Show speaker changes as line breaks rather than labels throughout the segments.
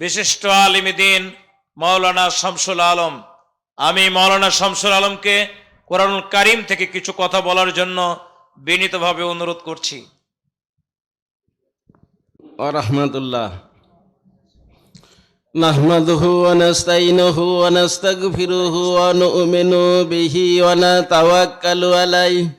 বিশিষ্ট আলিম দ্বীন মাওলানা শামসুল আলম। আমি মাওলানা শামসুল আলমকে কোরআনুল কারীম থেকে কিছু কথা বলার জন্য বিনীতভাবে অনুরোধ করছি।
রাহমাতুল্লাহ। নাহমাদুহু ওয়া নাস্তাইনুহু ওয়া নাস্তাগফিরুহু ওয়া নু'মিনু বিহি ওয়া নাতাওয়াক্কালু আলাইহি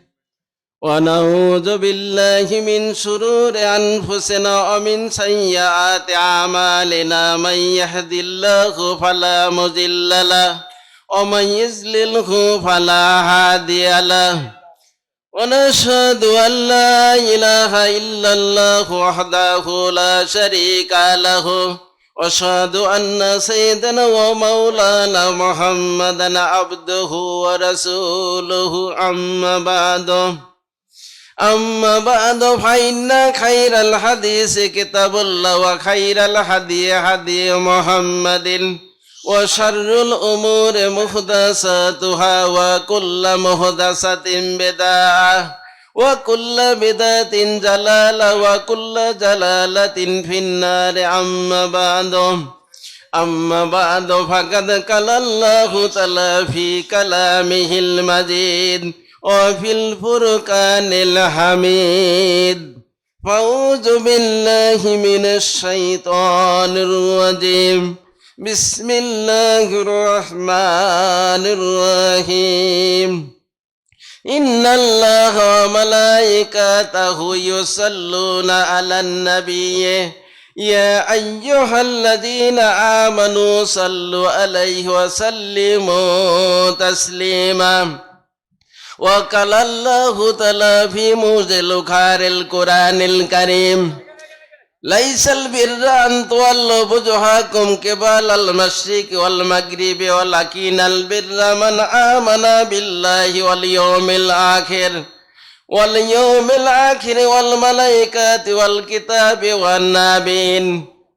ওয়া নাউযু বিল্লাহি মিন শুরুরি আনফুসিনা ওয়া মিন সাইয়্যাতি আমালিনা মান ইয়াহদিল্লাহু ফালা মুযিল্লা লাহু ওয়া মান ইযলিলহু ফালা হাদিয়া লাহু ওয়া নাশহাদু আন লা ইলাহা ইল্লাল্লাহু ওয়াহদাহু লা শারীকা লাহু ওয়া আশহাদু আন্না সাইয়্যিদানা ওয়া মাওলানা মুহাম্মাদান আবদুহু ওয়া রাসূলুহু আম্মা বা'দু ফাইন্না খায়রাল হাদিসি কিতাবুল্লাহ ওয়া খায়রাল হাদিয়ি হাদিয়ু মুহাম্মাদিন ওয়া শাররুল উমুরি মুহদাসাতুহা ওয়া কুল্lu মুহদাসাতিন বিদআহ ওয়া কুল্lu বিদআতিন জালালাহ ওয়া কুল্lu জালালাতিন ফিন্নার। আম্মা বা'দু ফাকাদ কালাল্লাহু তাআলা ফি কালামিহিল মাজিদ ওয়া ফিল ফুরকানিল হামিদ। ফাউযু বিল্লাহি মিনাশ শাইতানির রাজীম। বিসমিল্লাহির রহমানির রহিম। ইন্নাল্লাহা ওয়া মালাইকাতাহু ইউসাল্লুনা আলান নাবিয়্যি ইয়া আইয়ুহাল্লাযীনা আমানু সাল্লু আলাইহি ওয়া সাল্লিমু তাসলিমা। ওয়া কালাল্লাহু তাআলা ফি মুজিল খারিল কুরআনিল কারীম। লাইসাল বিররা আন তুওয়াল্লু বুজুহাকুম কিবালাল মাশরিকি ওয়াল মাগরিবি ওয়ালাকিনাল বিররা মান আমানা বিল্লাহি ওয়াল ইয়াউমিল আখির ওয়াল মালাইকাতি ওয়াল কিতাবি ওয়ান নাবিয়্যিন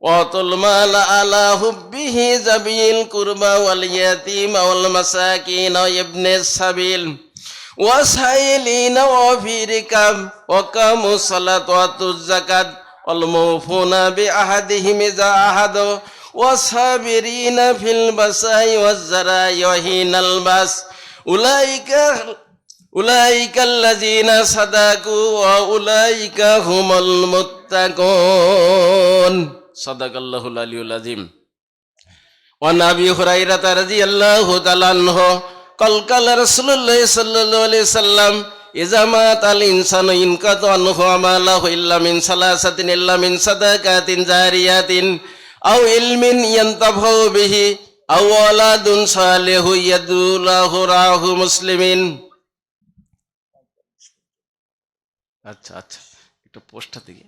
ওয়া তুল মাল আলা হুব্বিহি যাবিল কুরবা ওয়াল ইয়াতীমা ওয়াল মাসাকিন ওয়া ইবনিস সাবিল ওয়াসাইলিনা ওয়া ফি রিকাব ওয়া কামুস সালাত ওয়া তুজ যাকাত ওয়াল মুফুনা বিআহাদিহিম ইযা আহাদু ওয়াসাবিরিনা ফিল বাসাই ওয়াজ যারাই ওয়া হিনাল বাস উলাইকাল্লাযীনা সাদাকু ওয়া উলাইকা হুমুল মুত্তাকুন। সাদাকাল্লাহুল আলিয়্যুল আযীম। ওয়া আবি হুরায়রা রাদিয়াল্লাহু তাআলা আনহু ক্বালা রাসূলুল্লাহ সাল্লাল্লাহু আলাইহি সাল্লাম ইযা মাতাল ইনসানু ইনকাতা আনহু আমালুহু ইল্লা মিন সালাসাতিন ইল্লা মিন সাদাকাতিন জারিয়াতিন আও ইলমিন ইয়ানতাফাউ বিহি আও ওয়ালাদুন সালিহু ইয়াদুলাহু রাহু মুসলিমিন। আচ্ছা একটু পোস্টটা থেকে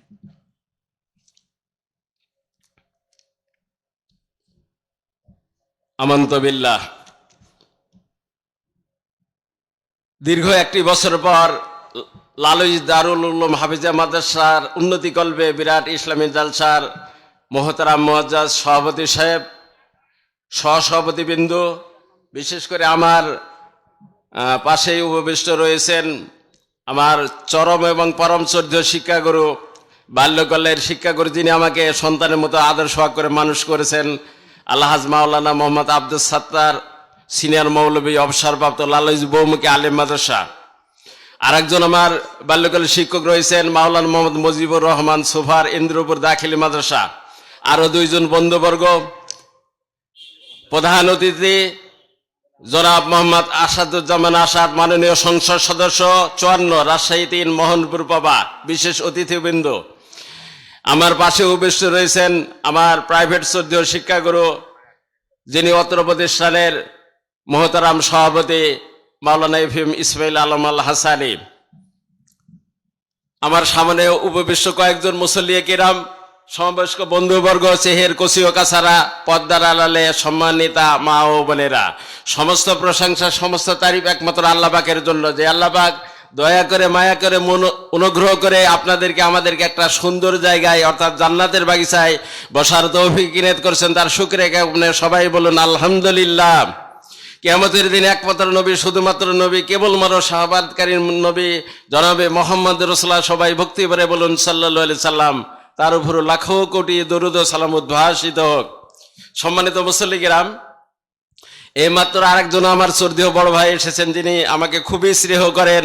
আমানতু বিল্লাহ। দীর্ঘ একটি বছর পর লালুই দারুল উলুম হাফিজা মাদ্রাসার উন্নতি কল্পে বিরাট ইসলামী জালসার মোহতারাম মুআজ্জাজ সভাপতি সাহেব, সহসভাপতিবৃন্দ, বিশেষ করে আমার পাশেই উপবিষ্ট রয়েছেন আমার চরম এবং পরম শ্রদ্ধেয় শিক্ষাগুরু, বাল্যকালের শিক্ষাগুরু, যিনি আমাকে সন্তানের মতো আদর সোহাগ করে মানুষ করেছেন, আলহাজ মাওলানা মোহাম্মদ আব্দুস সাত্তার, সিনিয়র মৌলভী, অবসরপ্রাপ্ত লালুই বহুমুখী আলেম মাদ্রাসা। আর একজন আমার বাল্যকালের শিক্ষক রয়েছেন মাওলানা মোহাম্মদ মুজিবুর রহমান সুফার, ইন্দ্রপুর দাখিলি মাদ্রাসা। আরো দুইজন বন্ধুবর্গ, প্রধান অতিথি জনাব মোহাম্মদ আসাদুজ্জামান আসাদ, মাননীয় সংসদ সদস্য 54 রাজশাহী 3 মোহনপুর পাবা, বিশেষ অতিথিবৃন্দ। আমার পাশে উপবিষ্ট রয়েছেন আমার প্রাইভেট শ্রদ্ধেয় শিক্ষাগুরু, যিনি অত্র প্রতিষ্ঠানের মোহতারাম সভাপতি মাওলানা এফএম ইসমাইল আলম আল হাসানি। আমার সামনে উপবিষ্ট কয়েকজন মুসল্লিয়ে কিরাম, সমবয়স্ক বন্ধুবর্গ, চেহের কচি ও কাছারা, পর্দার আড়ালে সম্মানিতা মা ও বোনেরা, সমস্ত প্রশংসা, সমস্ত তারিফ একমাত্র আল্লাহ পাকের জন্য, যে আল্লাহ পাক দয়া করে, মায়া করে, অনুগ্রহ করে আপনাদেরকে, আমাদেরকে একটা সুন্দর জায়গায় অর্থাৎ জান্নাতের বাগিচায় বসার তৌফিক ইনায়েত করেছেন। তার শুকরিয়া সবাই বলুন আলহামদুলিল্লাহ। কিয়ামতের দিন একমাত্র নবী, শুধুমাত্র নবী, কেবলমাত্র শাহাবাতকারী নবী জনাবে মোহাম্মদ রাসূলুল্লাহ, সবাই ভক্তি ভরে বলুন সাল্লাল্লাহু আলাইহি সাল্লাম। তার উপর লাখো কোটি দরুদ ও সালাম উদ্ভাসিত হোক। সম্মানিত মুসল্লিগিরাম, এইমাত্র আরেকজন আমার শ্রদ্ধেয় বড় ভাই এসেছেন, যিনি আমাকে খুবই স্নেহ করেন,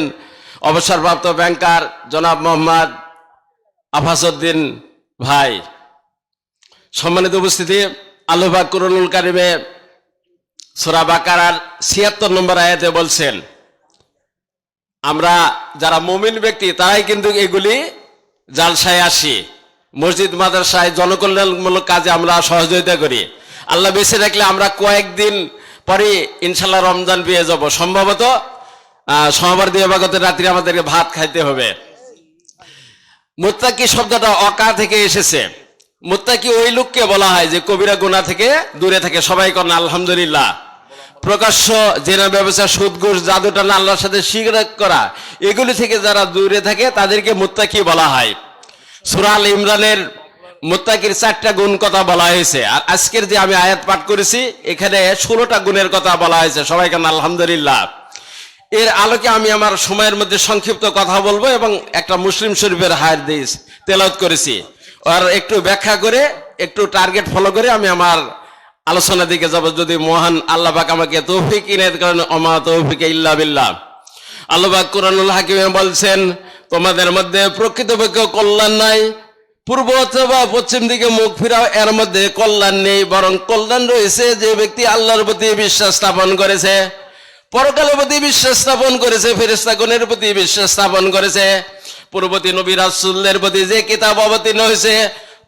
অবসরপ্রাপ্ত ব্যাংকার জনাব মোহাম্মদ আফাসউদ্দিন ভাই। সম্মানিত উপস্থিতি, আল্লাহ পাক কুরআনুল কারিমে সূরা বাকারার ৭৬ নম্বর আয়াতে বলছেন, আমরা যারা মুমিন ব্যক্তি তারাই কিন্তু এগুলি জালসায় আসি, মসজিদ মাদ্রাসায় জনকল্যাণমূলক কাজে আমরা সহযোগিতা করি। আল্লাহ বেঁচে রাখলে আমরা কয়েকদিন পরে ইনশাল্লাহ রমজান পেয়ে যাব। সম্ভবত সোমবার দিবাগত রাত্রে আমাদেরকে ভাত খাইতে হবে। মুত্তাকি শব্দটা অকা থেকে এসেছে। মুত্তাকি ওই লোককে বলা হয় যে কবিরা গুনাহ থেকে দূরে থাকে। সবাই করেন আলহামদুলিল্লাহ। প্রকাশ্য জেনা ব্যবসা, সুদ ঘুষ, জাদু টানা, আল্লাহর সাথে শিরক করা, এগুলি থেকে যারা দূরে থাকে তাদেরকে মুত্তাকি বলা হয়। সূরা আল ইমরানের মুত্তাকির 4টা গুণ কথা বলা হয়েছে, আর আজকের যে আমি আয়াত পাঠ করেছি এখানে 16টা গুণের কথা বলা হয়েছে। সবাই কেন আলহামদুলিল্লাহ। এর আলোকে আমি আমার সময়ের মধ্যে সংক্ষিপ্ত কথা বলবো এবং একটা মুসলিম শরীফের হাদিস তেলাওয়াত করেছি, আর একটু ব্যাখ্যা করে একটু টার্গেট ফলো করে আমি আমার আলোচনার দিকে যাব, যদি মহান আল্লাহ পাক আমাকে তৌফিক ইনায়েত করেন। ওমা তৌফিক ইল্লা বিল্লাহ। আল্লাহ পাক কুরআনুল হাকিমে বলছেন, তোমাদের মধ্যে প্রকৃতপক্ষে কল্যাণ নাই, পূর্ব অথবা পশ্চিম দিকে মুখ ফিরাও, এর মধ্যে কল্যাণ নেই, বরং কল্যাণ রয়েছে যে ব্যক্তি আল্লাহর প্রতি বিশ্বাস স্থাপন করেছে, পরকালের প্রতি বিশ্বাস স্থাপন করেছে, ফেরেশতাগণের প্রতি বিশ্বাস স্থাপন করেছে, পূর্ববর্তী নবী রাসূলদের প্রতি যে কিতাব অবতীর্ণ হয়েছে,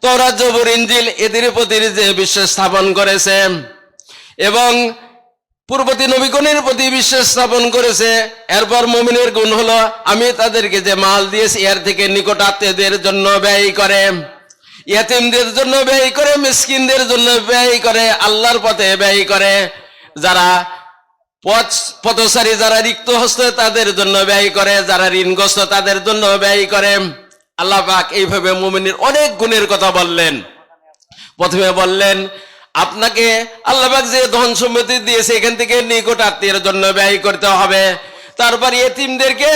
তওরাত, জবুর, ইনজিল, এদের প্রতি যে বিশ্বাস স্থাপন করেছে, এবং পূর্ববর্তী নবীগণের প্রতি বিশ্বাস স্থাপন করেছে। এরপর মুমিনের গুণ হলো, আমি তাদেরকে যে মাল দিয়েছি এর থেকে নিকট আত্মীয়দের জন্য ব্যয় করে, ইয়েতিমদের জন্য ব্যয় করে, মিসকিনদের জন্য ব্যয় করে, আল্লাহর পথে ব্যয় করে, যারা পথচারী, যারা রিক্ত হস্ত তাদের জন্য ব্যয় করে, যারা ঋণগ্রস্ত তাদের জন্য ব্যয় করে। আল্লাহ পাক এইভাবে মুমিনের অনেক গুণের কথা বললেন। প্রথমে বললেন, আপনাকে আল্লাহ পাক যে ধন সম্পত্তি দিয়েছে এখান থেকে নিকট আত্মীয়ের জন্য ব্যয় করতে হবে। তারপর ইয়েতিমদেরকে,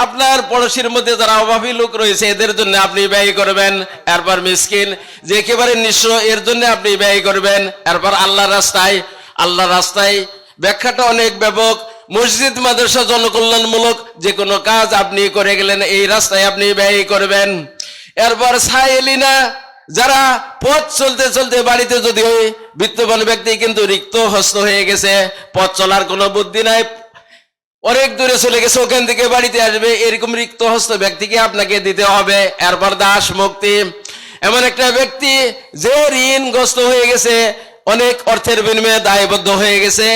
আপনার পড়োশির মধ্যে যারা অভাবী লোক রয়েছে এদের জন্য আপনি ব্যয় করবেন। এরপর মিসকিন, যে একেবারে নিঃস্ব, এর জন্য আপনি ব্যয় করবেন। এরপর আল্লাহর রাস্তায় ব্যাখ্যাটা অনেক ব্যাপক। মসজিদ, মাদ্রাসা, জনকল্যাণমূলক যে কোনো কাজ আপনি করে গেলেন, এই রাস্তায় আপনি ব্যয় করবেন। এরপর সাইলিনা, যারা পথ চলতে চলতে বাড়িতে, যদি ওই বিত্তবান ব্যক্তি কিন্তু রিক্ত হস্ত হয়ে গেছে, পথ চলার কোনো বুদ্ধি নাই, অনেক দূরে চলে গেছে, ওখান থেকে বাড়িতে আসবে, এরকম রিক্ত হস্ত ব্যক্তিকে আপনাকে দিতে হবে। এরপর দাস মুক্তি, এমন একটা ব্যক্তি যে ঋণগ্রস্ত হয়ে গেছে, অনেক অর্থের বিনিময়ে দায়বদ্ধ হয়ে গেছে,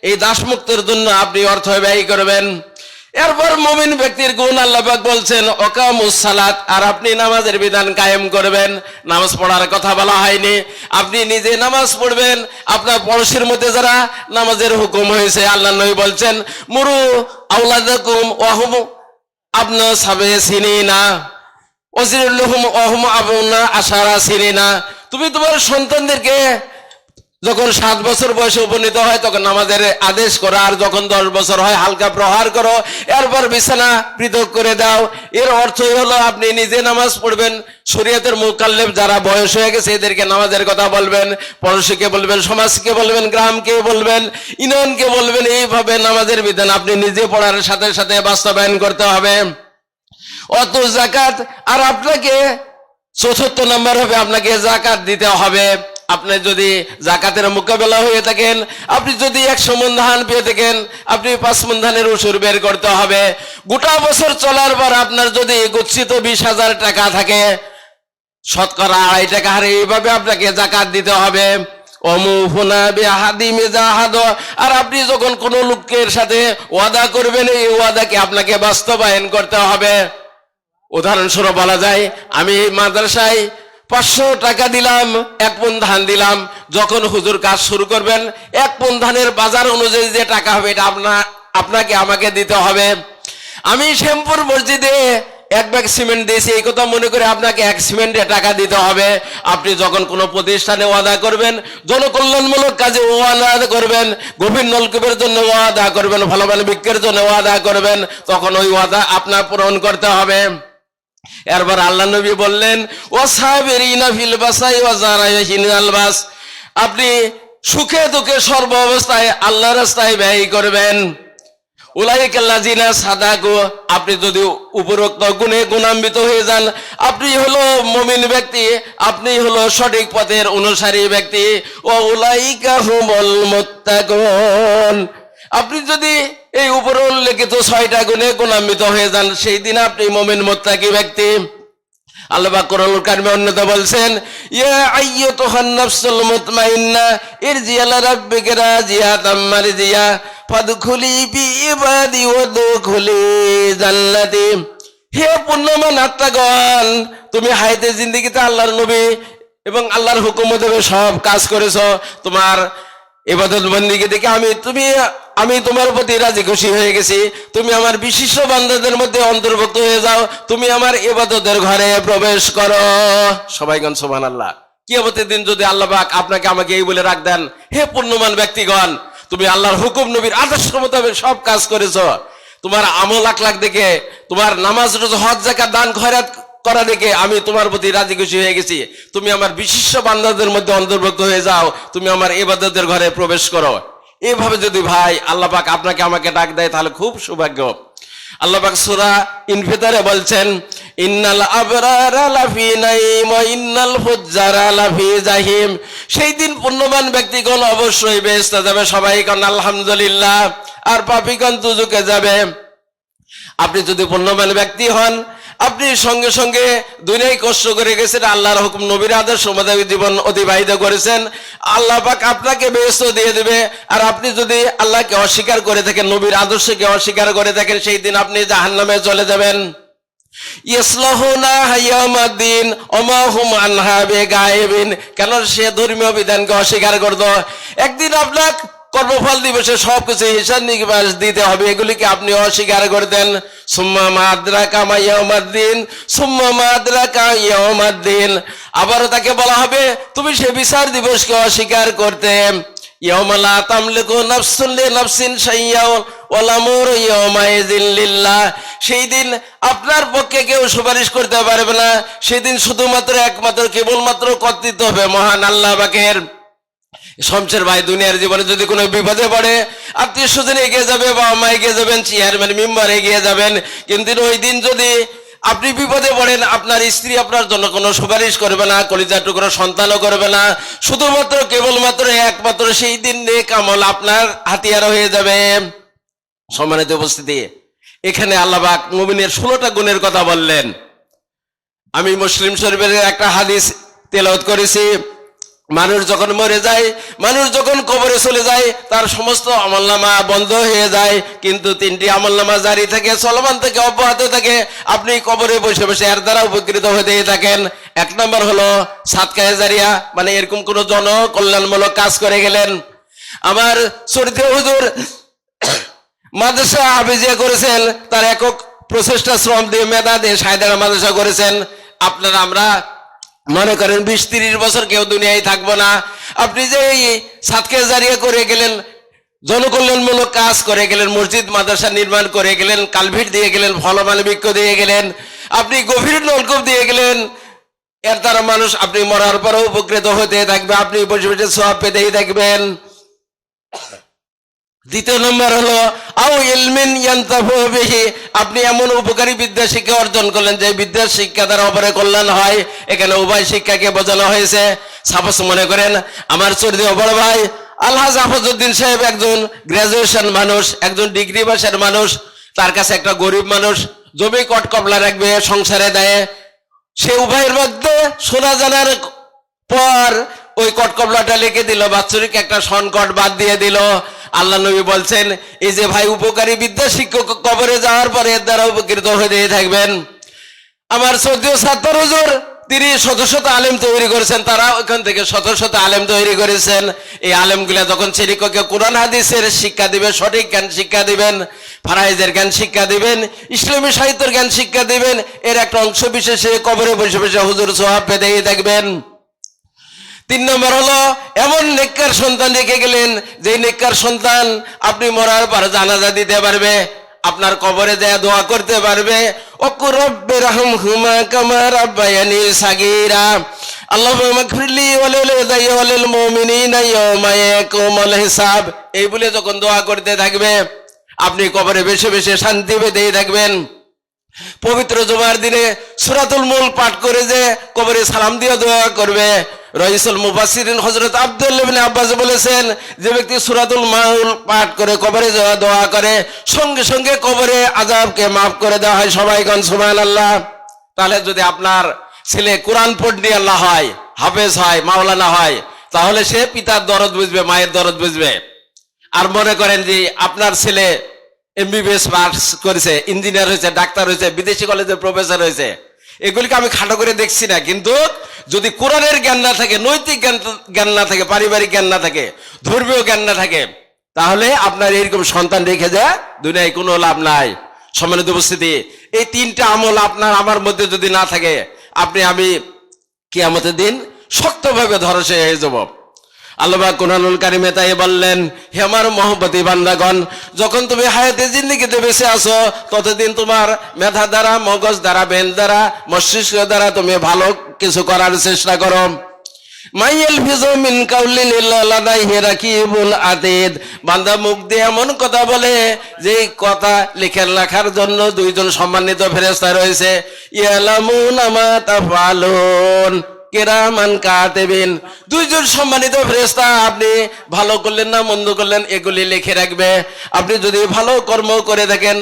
এই দাস মুক্তের জন্য আপনি অর্থ ব্যয় করবেন। এরপর মুমিন ব্যক্তির গুণ আল্লাহ পাক বলছেন, ওয়াকামুস সালাত, আর আপনি নামাজের বিধান কায়েম করবেন। নামাজ পড়ার কথা বলা হয়নি, আপনি নিজে নামাজ পড়বেন। আপনার পড়োশির মধ্যে যারা নামাজের হুকুম হয়েছে, আল্লাহ নবী বলছেন, মুরু আওলাদাকুম ওয়াহুম আবনা সাবে সিনিনা ওয়াজিরুল্লাহুম ওয়াহুম আবনা আশারা সিনিনা। তুমি তোমার সন্তানদেরকে যখন 7 বছর বয়সে উপনীত হয় তখন নামাজের আদেশ করো, আর যখন 10 বছর হয় হালকা প্রহার করো, এরপর বিছানা পৃথক করে দাও। এর অর্থই হলো আপনি নিজে নামাজ পড়বেন, শরীয়তের মুকাল্লিফ যারা বয়স হয়ে গেছে এদেরকে নামাজের কথা বলবেন, পড়োশিকে বলবেন, সমাজকে বলবেন, গ্রামকে বলবেন, ইউনিয়নকে বলবেন। এইভাবে নামাজের বিধান আপনি নিজে পড়ার সাথে সাথে বাস্তবায়ন করতে হবে। অত যাকাত, আর আপনাকে ৪৪ নম্বর হবে, আপনাকে যাকাত দিতে হবে। আপনি যদি যাকাতের মোকাবেলা হয়ে থাকেন, আপনি যদি 100 মণ ধান পেয়ে থাকেন, আপনি 5 মণ ধানের উসুর বের করতে হবে। গোটা বছর চলার পর আপনার যদি গচ্ছিত 20,000 টাকা থাকে, শতকরা 2.5 টাকা হারে এইভাবে আপনাকে যাকাত দিতে হবে। অমুফুনা বিআহাদিমি জাহাদ, আর আপনি যখন কোনো লোকের সাথে ওয়াদা করবেন, এই ওয়াদাকে আপনাকে বাস্তবায়ন করতে হবে। উদাহরণস্বরূপ বলা যায়, আমি মাদ্রাসায় 500 টাকা দিলাম, 1 মণ ধান দিলাম। যখন হুজুর কাজ শুরু করবেন, 1 মণ ধানের বাজার অনুযায়ী যে টাকা হবে এটা আপনাকে আমাকে দিতে হবে। আমি শ্যামপুর মসজিদে 1 ব্যাগ সিমেন্ট দিয়েছি, এই কথা মনে করে আপনাকে 1 সিমেন্টে টাকা দিতে হবে। আপনি যখন কোনো প্রতিষ্ঠানে ওয়াদা করবেন, জনকল্যাণমূলক কাজে ওয়াদা করবেন, গভীর নলকূপের জন্য ওয়াদা করবেন, ভালো ভালো বৃক্ষের জন্য ওয়াদা করবেন, তখন ওই ওয়াদা আপনার পূরণ করতে হবে। এরপর আল্লাহ নবী বললেন, ওয়াসাবিরিনা ফিল বাসাই ওয়াজারাইহিনাল বাস, আপনি সুখে দুঃখে সর্ব অবস্থায় আল্লাহ রাস্তায় ব্যয় করবেন। উলাইকাল্লাযিনা সাদাকু, আপনি যদি উপরোক্ত গুণে গুণান্বিত হয়ে যান, আপনি হলো মুমিন ব্যক্তি, আপনি হলো সঠিক পথের অনুসারী ব্যক্তি। ও উলাইকা হুমুল মুত্তাকুন, আপনি যদি এই উপর উল্লেখিত 6টা গুণে গুণান্বিত হয়ে যান, সেই দিন আপনি মুমিন মুত্তাকি ব্যক্তি। আল্লাহ পাক কোরআনুল কারিমে অন্যথা বলছেন, ইয়া আইয়াতুহান নাফসুল মুতমাইন্না ইরজি ইলা রাব্বিকা রাজিয়াতাম মারজিয়া ফাদখুলি ফি ইবাদি ওয়াদখুলি জান্নাতি। হে পুণ্যমান আত্মাগণ, তুমি হায়াতে জিন্দেগিতে আল্লাহর নবী এবং আল্লাহর হুকুম মোতাবেক সব কাজ করেছো, তোমার ইবাদত বন্দেগী দেখে আমি তোমার প্রতি রাজি খুশি হয়ে গেছি, তুমি আমার বিশিষ্ট বান্দাদের মধ্যে অন্তর্ভুক্ত হয়ে যাও, তুমি আমার ইবাদতের ঘরে প্রবেশ করো। সবাইগণ সুবহানাল্লাহ। কিয়ামতের দিন যদি আল্লাহ পাক আপনাকে আমাকে এই বলে রাখ দেন, হে পুণ্যমান ব্যক্তিগণ, তুমি আল্লাহর হুকুম নবীর আদর্শ মোতাবেক সব কাজ করেছো, তোমার আমল আখলাক দেখে, তোমার নামাজ রোজা হজ যাকাত দান খয়রাত করা দেখে আমি তোমার প্রতি রাজি খুশি হয়ে গেছি, তুমি আমার বিশিষ্ট বান্দাদের মধ্যে অন্তর্ভুক্ত হয়ে যাও, তুমি আমার ইবাদতের ঘরে প্রবেশ করো। এইভাবে যদি ভাই আল্লাহ পাক আপনাকে আমাকে ডাক দেয়, তাহলে খুব সৌভাগ্য। আল্লাহ পাক সূরা ইনফিতারে বলছেন, ইন্নাল আবরারা লাফি নাঈম ওয়া ইন্নাল ফুজ্জারা লাফি জাহিম। সেই দিন পুণ্যবান ব্যক্তিগণ অবশ্যই বেহেশতে যাবে, সবাই কোন আলহামদুলিল্লাহ। আর পাপীগণ দুজকে যাবে। আপনি যদি পুণ্যবান ব্যক্তি হন, আপনি সঙ্গে সঙ্গে দুনিয়ায় কষ্ট করে গেছেন, আল্লাহর হুকুম নবীর আদর্শ মোতাবেক জীবন অতিবাহিত করেছেন, আল্লাহ পাক আপনাকে বেহেশত দিয়ে দেবে। আর আপনি যদি আল্লাহকে অস্বীকার করে থাকেন, নবীর আদর্শকে অস্বীকার করে থাকেন, সেই দিন আপনি জাহান্নামে চলে যাবেন। ইয়াসলাহুনা ইয়াউমাদ্দিন ওয়া মা হুম আনহা বিগায়েবিন, কেন সে ধর্মীয় বিধানকে অস্বীকার করত। একদিন আপনার কর্মফল দিবসে সবকিছু হিসাব নিকাশ দিতে হবে, এগুলিকে আপনি অস্বীকার করতেন। সুম্মা মা আদরাকা মা ইয়াউমাদ্দিন, সুম্মা মা আদরাকা ইয়াউমাদ্দিন। আবারও তাকে বলা হবে, তুমি সে বিচার দিবসকে অস্বীকার করতে। ইয়াউমা লা তামলিকু নাফসুন লিনাফসিন শাইয়্যা ওয়াল আমরু ইয়াউমাইযিন লিল্লাহ। সেই দিন আপনার পক্ষে কেউ সুপারিশ করতে পারবে না, সেদিন শুধুমাত্র একমাত্র কেবলমাত্র কর্তৃত্ব হবে মহান আল্লাহ পাকের। শমশের ভাই, দুনিয়ার জীবনে যদি কোনো বিপদে পড়ে, আত্মীয় স্বজন এগিয়ে যাবে, বাবা মা এগিয়ে যাবেন, চেয়ারম্যান মেম্বার এগিয়ে যাবেন, কিন্তু ওই দিন যদি আপনি বিপদে পড়েন, আপনার স্ত্রী আপনার জন্য কোনো সুপারিশ করবে না, কলিজার টুকরো সন্তানও করবে না, শুধুমাত্র কেবলমাত্র একমাত্র সেই দিন নেক আমল আপনার হাতিয়ার হয়ে যাবে। সম্মানিত উপস্থিতি, এখানে আল্লাহ পাক মুমিনের 16টা গুণের কথা বললেন। আমি মুসলিম শরীফের একটা হাদিস তেলাওয়াত করেছি, মানুষ যখন মরে যায়, মানুষ যখন কবরে চলে যায়, তার সমস্ত আমলনামা বন্ধ হয়ে যায়, কিন্তু 3টি আমলনামা জারি থাকে, চলমান থেকে অব্যাহত থাকে। আপনি কবরে বসে বসে এর দ্বারা উপকৃত হতেই থাকেন। 1 নম্বর হলো সাদকায়ে জারিয়া, মানে এরকম কোন জনকল্যাণমূলক কাজ করে গেলেন। আমার চরিত্র হুজুর মাদ্রাসা হাফিজিয়া করেছেন, তার একক প্রচেষ্টা শ্রম দিয়ে মেধা দিয়ে সায়দারা মাদ্রাসা করেছেন। আপনারা আমরা মনে করেন 20-30 বছর কেউ দুনিয়ায় থাকবো না, আপনি যে এই সাদকায়ে জারিয়া করে গেলেন, জনকল্যাণমূলক কাজ করে গেলেন, মসজিদ মাদ্রাসা নির্মাণ করে গেলেন, কালভিট দিয়ে গেলেন, ফলমাল বৃক্ষ দিয়ে গেলেন, আপনি গভীর নলকূপ দিয়ে গেলেন, এর দ্বারা মানুষ আপনি মরার পরও উপকৃত হতে থাকবে, আপনি বসে বসে সওয়াব পেতেই থাকবেন। 2 নম্বর হলো আও ইলমিন ইয়ানতাফু বিহি, আপনি এমন উপকারী বিদ্যা শিক্ষা অর্জন করলেন যে বিদ্যার শিক্ষা দ্বারা অপরে কল্যাণ হয়। এখানে উভয় শিক্ষাকে বোঝানো হয়েছে। সাপোজ মনে করেন আমার চরিত্র বড় ভাই আলহাজ হাফিজউদ্দিন সাহেব একজন গ্রাজুয়েশন মানুষ, একজন ডিগ্রি পাশের মানুষ, তার কাছে একটা গরিব মানুষ জমি কট কবলা রাখবে, সংসারে দেয়। সে উভয়ের মধ্যে শোনা জানার পর ওই কটকবলাটা লিখে দিল, বাৎসরিক একটা সংকট বাদ দিয়ে দিল। আল্লাহ নবী বলছেন, এই যে ভাই উপকারী বিদ্যা শিক্ষক কবরে যাওয়ার পরে এর দ্বারা উপকৃত হয়ে থাকবেন। আমার সৌদিও ছাত্র হুজুর, তিনি শত শত আলেম তৈরি করেছেন, তারা ওইখান থেকে শত শত আলেম তৈরি করেছেন। এই আলেমগুলা যখন ছেলেকে কোরআন হাদিসের শিক্ষা দিবে, সঠিক জ্ঞান শিক্ষা দিবেন, ফারাইজের জ্ঞান শিক্ষা দিবেন, ইসলামী সাহিত্যের জ্ঞান শিক্ষা দিবেন, এর একটা অংশ বিশেষে কবরে বসে বসে হুজুর সওয়াব পেতেই থাকবেন। 3 নম্বর হলো এমন নেককার সন্তান রেখে গেলেন, যে নেককার সন্তান আপনি মরার পর জানাজা দিতে পারবে, আপনার কবরে দেয়া দোয়া করতে পারবে, ওয়াকুর রাব্বিরহামহুমা কামা রাব্বায়ানি সাগীরা আল্লাহুম্মা ইগফিরলি ওয়া লিওয়ালিদাইয়া ওয়া লিল মুমিনিনা ইয়াওমা ইয়াকুমুল হিসাব। এই বলে যখন দোয়া করতে থাকবে আপনি কবরে বেশি বেশি শান্তি পেতেই থাকবেন। পবিত্র জুমার দিনে সূরাতুল মুলক পাঠ করে যে কবরে সালাম দিয়ে দোয়া করবে, রাইসুল মুফাসসিরিন হযরত আব্দুল্লাহ ইবনে আব্বাস বলেছেন, যে ব্যক্তি সূরাতুল মুলক পাঠ করে কবরে দোয়া করে সঙ্গে সঙ্গে কবরে আযাবকে maaf করে দেওয়া হয়। সবাই কোন সুবহানাল্লাহ। তাহলে যদি আপনার ছেলে কোরআন পড়নি আল্লাহ হয়, হাফেজ হয়, মাওলানা হয়, তাহলে সে পিতার দরদ বুঝবে, মায়ের দরদ বুঝবে। আর মনে করেন যে আপনার ছেলে এমবিবিএস পাস করেছে, ইঞ্জিনিয়ার হয়েছে, ডাক্তার হয়েছে, বিদেশি কলেজের প্রফেসর হয়েছে, এগুলিকে আমি খাটো করে দেখছি না, কিন্তু যদি কোরআনের জ্ঞান না থাকে, নৈতিক জ্ঞান না থাকে, পারিবারিক জ্ঞান না থাকে, ধর্মীয় জ্ঞান না থাকে, তাহলে আপনার এরকম সন্তান রেখে যায় দুনিয়ায় কোনো লাভ নাই। সম্মানিত উপস্থিতি, এই তিনটা আমল আপনার আমার মধ্যে যদি না থাকে, আমি কিয়ামতের দিন শক্তভাবে ধরাশায়ী হয়ে যাব। আল্লাহ কুরআনুল কারীমে তাই বললেন, হে আমার মহব্বতী বান্দাগণ, যখন তুমি হায়াতে জিন্দেগিতে বেঁচে আছো ততদিন তোমার মেধা দ্বারা, মগজ দ্বারা, ব্রেন দ্বারা, মস্তিষ্ক দ্বারা তুমি ভালো কিছু করার চেষ্টা করো। মাইয়ালফিযু মিন কাউলিন ইল্লা লাদাইহি রাকিবুন আতীদ। বান্দা মুখ দিয়ে এমন কথা বলে যে কথা লিখে রাখার জন্য দুইজন সম্মানিত ফেরেশতা রয়েছে, ইয়ালামুনা মা তাফআলুন কিরামান কাতিবিন। দুইজন সম্মানিত ফেরেশতা আপনি ভালো করলেন না মন্দ করলেন এগুলি লিখে রাখবে। আপনি যদি ভালো কর্ম করে থাকেন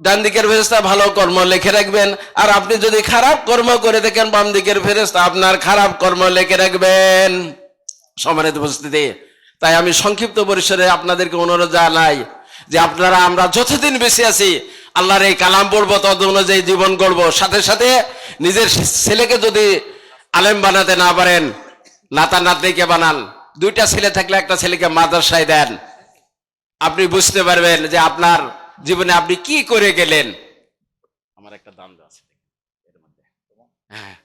ডান দিকের ফেরেশতা ভালো কর্ম লিখে রাখবেন, আর আপনি যদি খারাপ কর্ম করে থাকেন বাম দিকের ফেরেশতা আপনার খারাপ কর্ম লিখে রাখবেন। সম্মানিত উপস্থিতি, তাই আমি সংক্ষিপ্ত পরিসরে আপনাদেরকে অনুরোধ জানাই যে আমরা যতদিন বেঁচে আছি আল্লাহর এই কালাম পড়বো, তদ অনুযায়ী জীবন গড়বো। সাথে সাথে নিজের ছেলেকে যদি আলেম বানাতে না পারেন, নাতা নাতনিকে বানান। দুইটা ছেলে থাকলে একটা ছেলেকে মাদ্রাসায় দেন, আপনি বুঝতে পারবেন যে আপনার জীবনে আপনি কি করে গেলেন। আমার একটা দাম আছে এর মধ্যে, হ্যাঁ,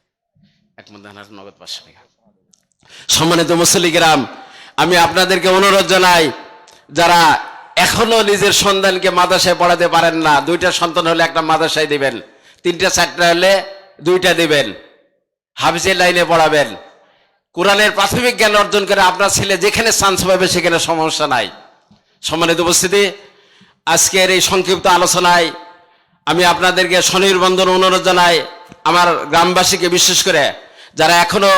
এক মধ্যে নগদ 500 টাকা। সম্মানিত মুসল্লি কিরাম, আমি আপনাদেরকে অনুরোধ জানাই, যারা এখনো নিজের সন্তানকে মাদ্রাসায় পড়াতে পারেন না, দুইটা সন্তান হলে একটা মাদ্রাসায় দিবেন, তিনটা চারটা হলে দুইটা দিবেন, হাফিজের লাইনে পড়াবেন। কোরআনের প্রাথমিক জ্ঞান অর্জন করে আপনার ছেলে যেখানে চান্স পাবে সেখানে সমস্যা নাই। সম্মানিত উপস্থিতি, আজকের এই সংক্ষিপ্ত আলোচনায় আমি আপনাদেরকে স্বনির্বন্ধন অনুরোধ জানাই। আমার গ্রামবাসীকে বিশেষ করে যারা এখনো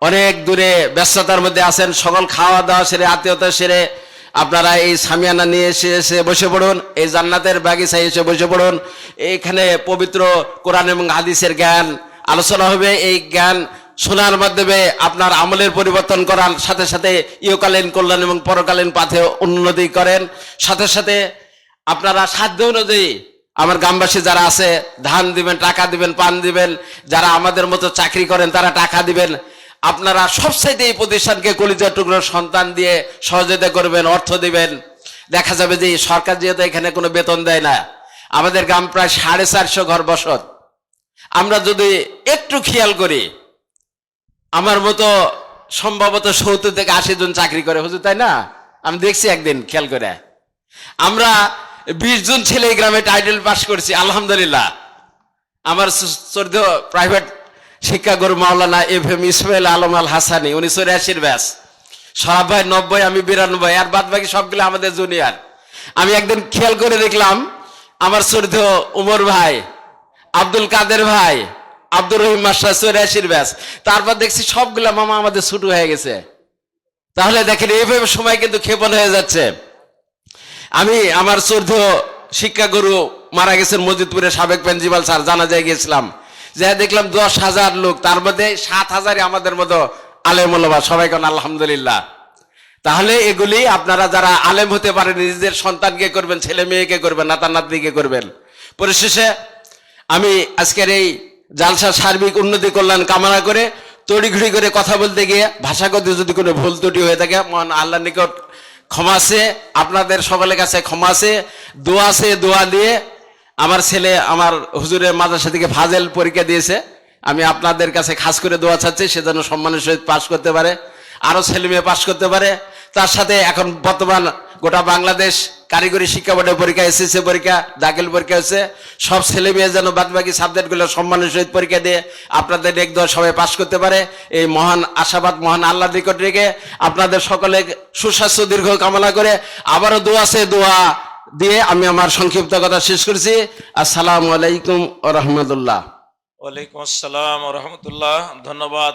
অনেক দূরে ব্যস্ততার মধ্যে আছেন, সকল খাওয়া দাওয়া সেরে আত্মীয়তা সেরে আপনারা এই সামিয়ানা নিয়ে এসে বসে পড়ুন, এই জান্নাতের বাগিচায় এসে বসে পড়ুন। এইখানে পবিত্র কোরআন এবং হাদিসের জ্ঞান আলোচনা হবে। এই জ্ঞান শোনার মাধ্যমে আপনার আমলের পরিবর্তন করার সাথে সাথে ইহকালীন কল্যাণ এবং পরকালীন পথে উন্নতি করেন। সাথে সাথে আপনারা সাধ্য অনুযায়ী আমার গ্রামবাসী যারা আছে ধান দিবেন, টাকা দিবেন, পান দিবেন। যারা আমাদের মতো চাকরি করেন তারা টাকা দিবেন। আপনারা সবচাইতে এই প্রতিষ্ঠানকে কলিজার টুকরো সন্তান দিয়ে সহযোগিতা করবেন, অর্থ দিবেন। দেখা যাবে যে সরকার যেহেতু এখানে কোনো বেতন দেয় না, আমাদের গ্রাম প্রায় 450 ঘর বসত। আমরা যদি একটু খেয়াল করি, আমার মতো সম্ভবত 70 থেকে 80 জন চাকরি করে হুজুর, তাই না? আমি দেখছি একদিন খেয়াল করে। আমরা 20 জন ছেলে এই গ্রামে টাইটেল পাস করছি, আলহামদুলিল্লাহ। আমার চৌদ্দ প্রাইভেট শিক্ষাগুরু মাওলানা FM ইসমাইল আলম আল হাসানি, 1984 ব্যাচ। সরাব ভাই 90, আমি 92, আর বাদ বাকি সবগুলো আমাদের জুনিয়র। আমি একদিন খেয়াল করে দেখলাম আমার চৌদ্দ উমর ভাই, আব্দুল কাদের ভাই, আব্দুর রহিম মাস্টার 84 ব্যাচ। তারপর দেখছি সবগুলা মামা আমাদের ছুট হয়ে গেছে। তাহলে দেখেন এইভাবে সময় কিন্তু ক্ষেপণ হয়ে যাচ্ছে। আমি আমার চৌদ্দ শিক্ষাগুরু মারা গেছেন মজিদপুরের সাবেক প্রিন্সিপাল স্যার, জানাজায় গেছিলাম, যে দেখলাম 10,000 লোক, তার মধ্যে 7,000 আমাদের মতো আলেম ওলামা। সবাই কোন আলহামদুলিল্লাহ। তাহলে এগুলি আপনারা যারা আলেম হতে পারেন নিজের সন্তানকে করবেন, ছেলে মেয়েকে করবেন, নাতা নাতনিকে করবেন। পরিশেষে আমি আজকের এই জালসার সার্বিক উন্নতি কল্যাণ কামনা করে তড়িঘড়ি করে কথা বলতে গিয়ে ভাষাগত যদি কোনো ভুল ত্রুটি হয়ে থাকে মহান আল্লাহর নিকট ক্ষমা আছে, আপনাদের সকলের কাছে ক্ষমা আছে, দোয়া আছে। দোয়া দিয়ে আমার ছেলে আমার হুজুরের মাদ্রাসা থেকে ফাজেল পরীক্ষা দিয়েছে, আমি আপনাদের কাছে খাস করে দোয়া চাচ্ছি সে যেন সম্মানের সহিত পাশ করতে পারে, আরো ছেলে মেয়ে পাশ করতে পারে। তার সাথে এখন বর্তমান গোটা বাংলাদেশ কারিগরি শিক্ষা বোর্ডের পরীক্ষা, এসএসসি পরীক্ষা, দাখিল পরীক্ষা হচ্ছে, সব ছেলে মেয়ে যেন বাদবাকি সাবজেক্টগুলো সম্মানের সহিত পরীক্ষা দিয়ে আপনাদের একদম সবাই পাশ করতে পারে, এই মহান আশাবাদ মহান আল্লাহর নিকট রেখে আপনাদের সকলে সুস্বাস্থ্য দীর্ঘ কামনা করে আবারও দোয়া দিয়ে আমি আমার সংক্ষিপ্ত কথা শেষ করছি। আসসালামু আলাইকুম ওয়া রাহমাতুল্লাহ।
ওয়ালাইকুম আসসালাম ওয়া রাহমাতুল্লাহ। ধন্যবাদ।